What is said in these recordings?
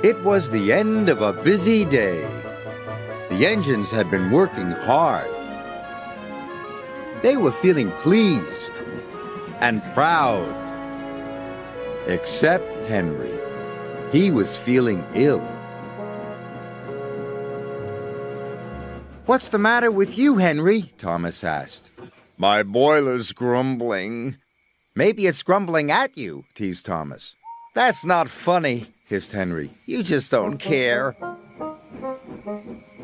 It was the end of a busy day. The engines had been working hard. They were feeling pleased and proud. Except Henry. He was feeling ill. "What's the matter with you, Henry?" Thomas asked. "My boiler's grumbling." "Maybe it's grumbling at you," teased Thomas. "That's not funny," hissed Henry. "You just don't care."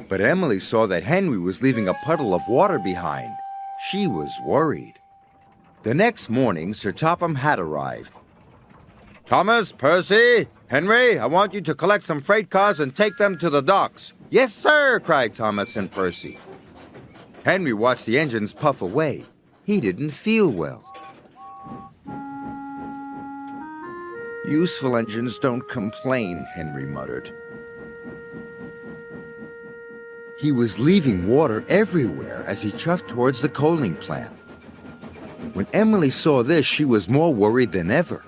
But Emily saw that Henry was leaving a puddle of water behind. She was worried. The next morning, Sir Topham Hatt arrived. "Thomas, Percy, Henry, I want you to collect some freight cars and take them to the docks." "Yes, sir," cried Thomas and Percy. Henry watched the engines puff away. He didn't feel well. "Useful engines don't complain," Henry muttered. He was leaving water everywhere as he chuffed towards the coaling plant. When Emily saw this, she was more worried than ever.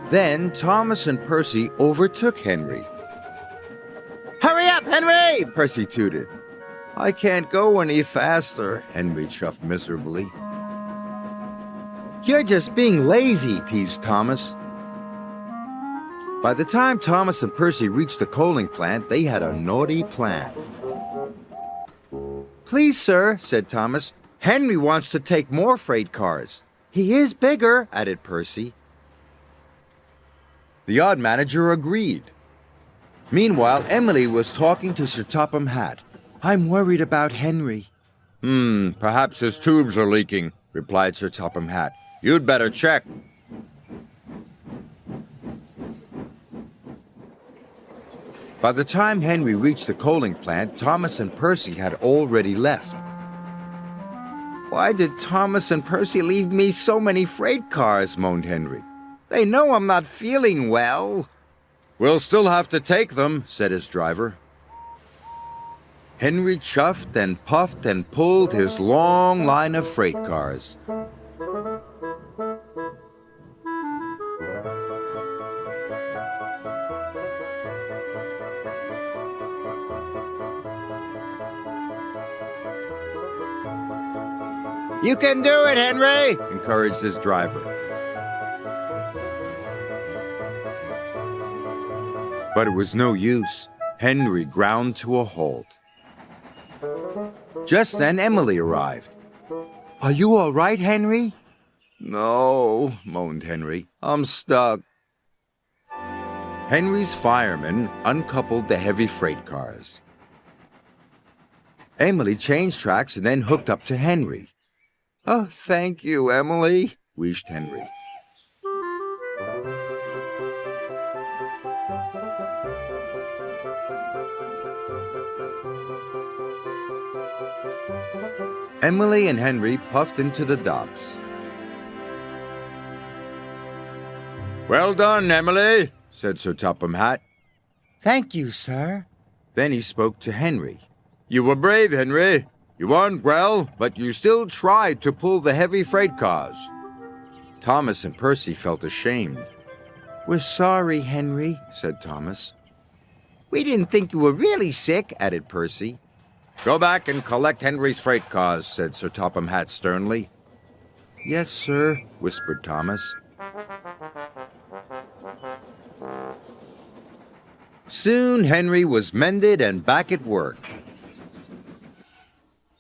Then Thomas and Percy overtook Henry. "Hurry up, Henry!" Percy tooted. "I can't go any faster," Henry chuffed miserably. "You're just being lazy," teased Thomas. By the time Thomas and Percy reached the coaling plant, they had a naughty plan. "Please, sir," said Thomas, "Henry wants to take more freight cars." "He is bigger," added Percy. The odd manager agreed. Meanwhile, Emily was talking to Sir Topham Hatt. "I'm worried about Henry." Perhaps his tubes are leaking," replied Sir Topham Hatt. "You'd better check." By the time Henry reached the coaling plant, Thomas and Percy had already left. "Why did Thomas and Percy leave me so many freight cars?" moaned Henry. "They know I'm not feeling well." "We'll still have to take them," said his driver. Henry chuffed and puffed and pulled his long line of freight cars. "You can do it, Henry," encouraged his driver. But it was no use. Henry ground to a halt. Just then Emily arrived. "Are you all right, Henry?" "No," moaned Henry. "I'm stuck." Henry's firemen uncoupled the heavy freight cars. Emily changed tracks and then hooked up to Henry. "Oh, thank you, Emily," wheezed Henry. Emily and Henry puffed into the docks. "Well done, Emily," said Sir Topham Hatt. "Thank you, sir." Then he spoke to Henry. "You were brave, Henry. You weren't well, but you still tried to pull the heavy freight cars." Thomas and Percy felt ashamed. "We're sorry, Henry," said Thomas. "We didn't think you were really sick," added Percy. "Go back and collect Henry's freight cars," said Sir Topham Hatt sternly. "Yes, sir," whispered Thomas. Soon Henry was mended and back at work.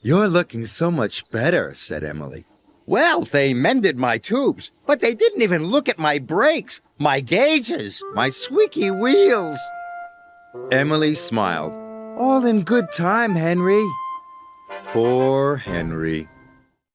"You're looking so much better," said Emily. "Well, they mended my tubes, but they didn't even look at my brakes, my gauges, my squeaky wheels." Emily smiled. "All in good time, Henry." Poor Henry.